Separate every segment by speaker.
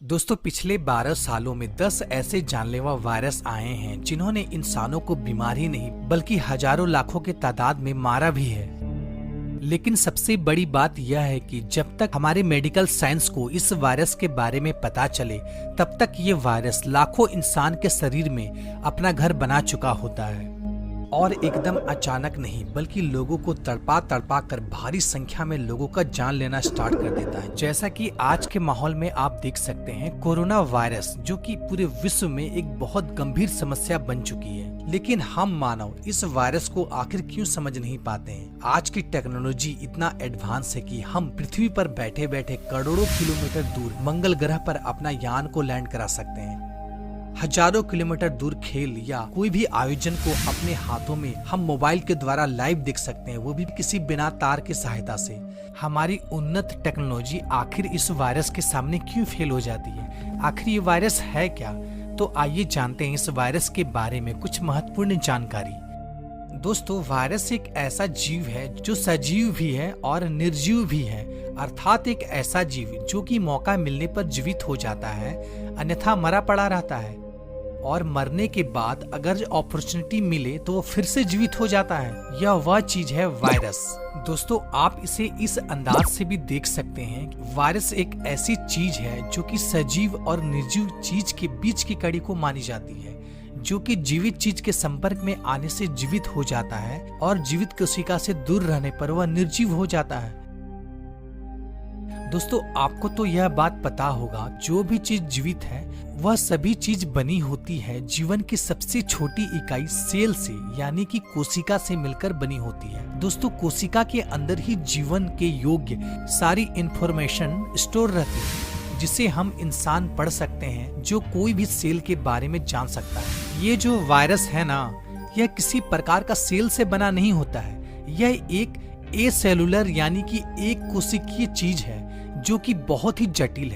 Speaker 1: दोस्तों पिछले 12 सालों में 10 ऐसे जानलेवा वायरस आए हैं जिन्होंने इंसानों को बीमार ही नहीं बल्कि हजारों लाखों के तादाद में मारा भी है। लेकिन सबसे बड़ी बात यह है कि जब तक हमारे मेडिकल साइंस को इस वायरस के बारे में पता चले तब तक ये वायरस लाखों इंसान के शरीर में अपना घर बना चुका होता है और एकदम अचानक नहीं बल्कि लोगों को तड़पा तड़पा कर भारी संख्या में लोगों का जान लेना स्टार्ट कर देता है। जैसा कि आज के माहौल में आप देख सकते हैं कोरोना वायरस जो कि पूरे विश्व में एक बहुत गंभीर समस्या बन चुकी है। लेकिन हम मानव इस वायरस को आखिर क्यों समझ नहीं पाते हैं। आज की टेक्नोलॉजी इतना एडवांस है कि हम पृथ्वी पर बैठे बैठे करोड़ों किलोमीटर दूर मंगल ग्रह पर अपना यान को लैंड करा सकते हैं। हजारों किलोमीटर दूर खेल या कोई भी आयोजन को अपने हाथों में हम मोबाइल के द्वारा लाइव देख सकते हैं, वो भी किसी बिना तार की सहायता से। हमारी उन्नत टेक्नोलॉजी आखिर इस वायरस के सामने क्यों फेल हो जाती है। आखिर ये वायरस है क्या, तो आइए जानते हैं इस वायरस के बारे में कुछ महत्वपूर्ण जानकारी। दोस्तों वायरस एक ऐसा जीव है जो सजीव भी है और निर्जीव भी है, अर्थात एक ऐसा जीव जो कि मौका मिलने पर जीवित हो जाता है अन्यथा मरा पड़ा रहता है और मरने के बाद अगर अपॉर्चुनिटी मिले तो वो फिर से जीवित हो जाता है। यह वह चीज है वायरस। दोस्तों आप इसे इस अंदाज से भी देख सकते हैं, वायरस एक ऐसी चीज है जो कि सजीव और निर्जीव चीज के बीच की कड़ी को मानी जाती है, जो कि जीवित चीज के संपर्क में आने से जीवित हो जाता है और जीवित कोशिका से दूर रहने पर वह निर्जीव हो जाता है। दोस्तों आपको तो यह बात पता होगा, जो भी चीज जीवित है वह सभी चीज बनी होती है जीवन की सबसे छोटी इकाई सेल से, यानी कि कोशिका से मिलकर बनी होती है। दोस्तों कोशिका के अंदर ही जीवन के योग्य सारी इंफॉर्मेशन स्टोर रहती है जिसे हम इंसान पढ़ सकते हैं, जो कोई भी सेल के बारे में जान सकता है। ये जो वायरस है ना, यह किसी प्रकार का सेल से बना नहीं होता है। यह एक एसेलुलर यानी कि एक कोशिकीय चीज है जो कि बहुत ही जटिल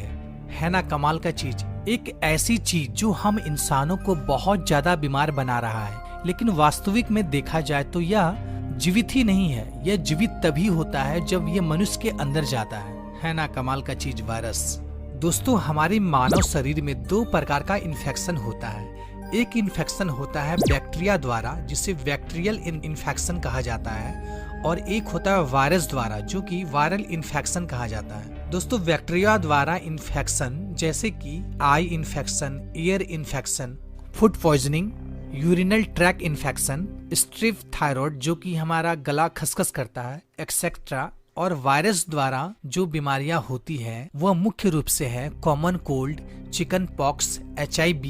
Speaker 1: है ना कमाल का चीज। एक ऐसी चीज जो हम इंसानों को बहुत ज्यादा बीमार बना रहा है, लेकिन वास्तविक में देखा जाए तो यह जीवित ही नहीं है। यह जीवित तभी होता है जब यह मनुष्य के अंदर जाता है ना कमाल का चीज वायरस। दोस्तों हमारे मानव शरीर में दो प्रकार का इन्फेक्शन होता है। एक इन्फेक्शन होता है बैक्टीरिया द्वारा जिसे बैक्टीरियल इन्फेक्शन कहा जाता है, और एक होता है वायरस द्वारा जो कि वायरल इन्फेक्शन कहा जाता है। दोस्तों बैक्टीरिया द्वारा इन्फेक्शन जैसे कि eye infection, air infection, food poisoning, urinal track infection, strip thyroid जो कि हमारा गला खसखस करता है, एक्सेट्रा। और वायरस द्वारा जो बीमारियां होती है वह मुख्य रूप से है common cold, chicken pox, HIV,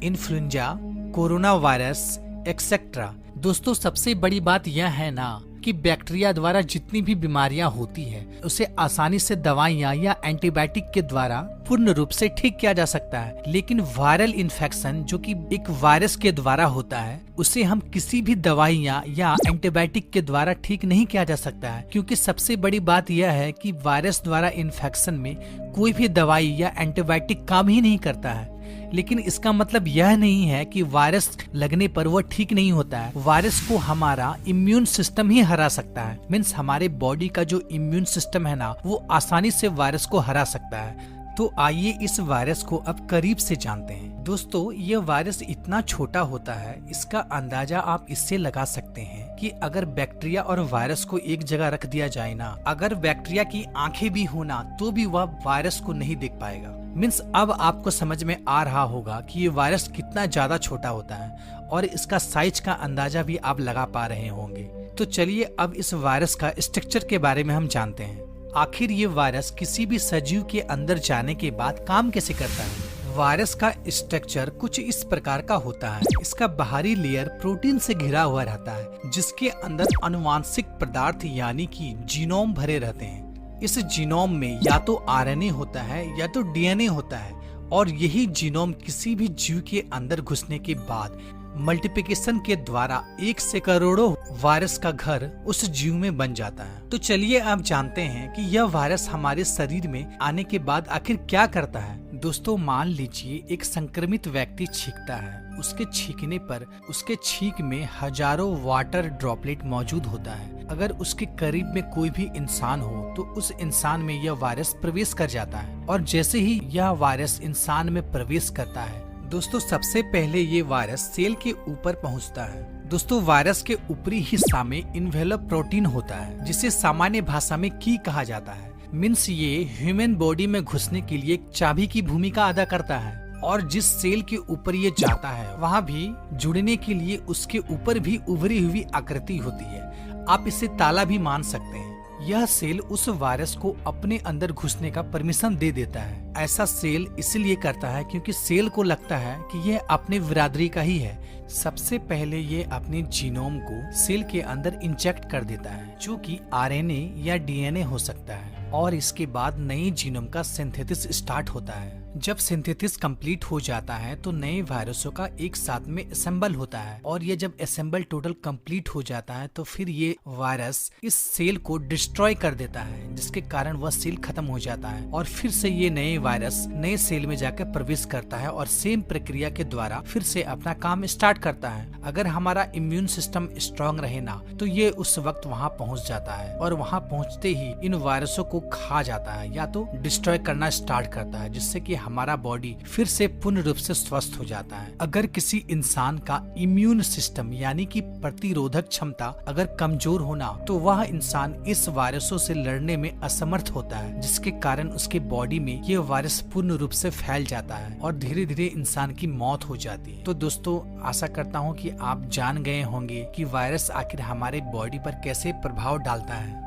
Speaker 1: influenza, corona virus, etcetera. दोस्तों सबसे बड़ी बात यह है ना कि बैक्टीरिया द्वारा जितनी भी बीमारियां होती है उसे आसानी से दवाइयां या एंटीबायोटिक के द्वारा पूर्ण रूप से ठीक किया जा सकता है। लेकिन वायरल इन्फेक्शन जो कि एक वायरस के द्वारा होता है उसे हम किसी भी दवाइयां या एंटीबायोटिक के द्वारा ठीक नहीं किया जा सकता है, क्योंकि सबसे बड़ी बात यह है कि वायरस द्वारा इन्फेक्शन में कोई भी दवाई या एंटीबायोटिक काम ही नहीं करता है। लेकिन इसका मतलब यह नहीं है कि वायरस लगने पर वह ठीक नहीं होता है। वायरस को हमारा इम्यून सिस्टम ही हरा सकता है। मीन्स हमारे बॉडी का जो इम्यून सिस्टम है ना वो आसानी से वायरस को हरा सकता है। तो आइए इस वायरस को अब करीब से जानते हैं। दोस्तों यह वायरस इतना छोटा होता है, इसका अंदाजा आप इससे लगा सकते हैं कि अगर बैक्टीरिया और वायरस को एक जगह रख दिया जाए ना, अगर बैक्टीरिया की आंखें भी होना तो भी वह वायरस को नहीं देख पाएगा। मीन्स अब आपको समझ में आ रहा होगा कि ये वायरस कितना ज्यादा छोटा होता है और इसका साइज का अंदाजा भी आप लगा पा रहे होंगे। तो चलिए अब इस वायरस का स्ट्रक्चर के बारे में हम जानते हैं। आखिर ये वायरस किसी भी सजीव के अंदर जाने के बाद काम कैसे करता है। वायरस का स्ट्रक्चर कुछ इस प्रकार का होता है। इसका बाहरी लेयर प्रोटीन से घिरा हुआ रहता है जिसके अंदर आनुवांशिक पदार्थ यानी कि जीनोम भरे रहते हैं। इस जीनोम में या तो RNA होता है या तो DNA होता है, और यही जीनोम किसी भी जीव के अंदर घुसने के बाद मल्टीप्लिकेशन के द्वारा 1 से करोड़ों वायरस का घर उस जीव में बन जाता है। तो चलिए आप जानते हैं कि यह वायरस हमारे शरीर में आने के बाद आखिर क्या करता है। दोस्तों मान लीजिए एक संक्रमित व्यक्ति छींकता है, उसके छींकने पर उसके छींक में हजारों वाटर ड्रॉपलेट मौजूद होता है। अगर उसके करीब में कोई भी इंसान हो तो उस इंसान में यह वायरस प्रवेश कर जाता है, और जैसे ही यह वायरस इंसान में प्रवेश करता है दोस्तों, सबसे पहले ये वायरस सेल के ऊपर पहुंचता है। दोस्तों वायरस के ऊपरी हिस्सा में इन्वेलप प्रोटीन होता है, जिसे सामान्य भाषा में की कहा जाता है। मीन्स ये ह्यूमन बॉडी में घुसने के लिए एक चाबी की भूमिका अदा करता है, और जिस सेल के ऊपर ये जाता है वहाँ भी जुड़ने के लिए उसके ऊपर भी उभरी हुई आकृति होती है। आप इसे ताला भी मान सकते हैं। यह सेल उस वायरस को अपने अंदर घुसने का परमिशन दे देता है। ऐसा सेल इसलिए करता है क्योंकि सेल को लगता है कि यह अपने बिरादरी का ही है। सबसे पहले ये अपने जीनोम को सेल के अंदर इंजेक्ट कर देता है, जो कि आरएनए या डीएनए हो सकता है, और इसके बाद नए जीनोम का सिंथेसिस स्टार्ट होता है। जब सिंथेसिस कंप्लीट हो जाता है तो नए वायरसों का एक साथ में असेंबल होता है, और ये जब असेंबल टोटल कंप्लीट हो जाता है तो फिर ये वायरस इस सेल को डिस्ट्रॉय कर देता है, जिसके कारण वह सेल खत्म हो जाता है, और फिर से ये नए वायरस नए सेल में जाकर प्रवेश करता है और सेम प्रक्रिया के द्वारा फिर से अपना काम स्टार्ट करता है। अगर हमारा इम्यून सिस्टम स्ट्रांग रहे ना तो ये उस वक्त वहाँ पहुँच जाता है, और वहाँ पहुँचते ही इन वायरसों को खा जाता है या तो डिस्ट्रॉय करना स्टार्ट करता है, जिससे कि हमारा बॉडी फिर से पूर्ण रूप से स्वस्थ हो जाता है। अगर किसी इंसान का इम्यून सिस्टम यानी कि प्रतिरोधक क्षमता अगर कमजोर होना तो वह इंसान इस वायरसों से लड़ने में असमर्थ होता है, जिसके कारण उसके बॉडी में ये वायरस पूर्ण रूप से फैल जाता है और धीरे धीरे इंसान की मौत हो जाती है। तो दोस्तों आशा करता हूँ कि आप जान गए होंगे कि वायरस आखिर हमारे बॉडी पर कैसे प्रभाव डालता है।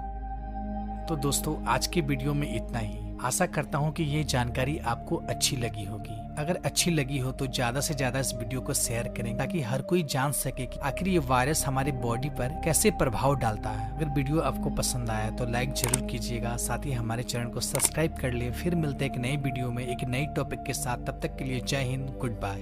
Speaker 1: तो दोस्तों आज के वीडियो में इतना ही। आशा करता हूँ कि ये जानकारी आपको अच्छी लगी होगी। अगर अच्छी लगी हो तो ज्यादा से ज्यादा इस वीडियो को शेयर करें, ताकि हर कोई जान सके कि आखिर ये वायरस हमारे बॉडी पर कैसे प्रभाव डालता है। अगर वीडियो आपको पसंद आया तो लाइक जरूर कीजिएगा, साथ ही हमारे चैनल को सब्सक्राइब कर ले। फिर मिलते हैं एक नए वीडियो में एक नई टॉपिक के साथ। तब तक के लिए जय हिंद, गुड बाय।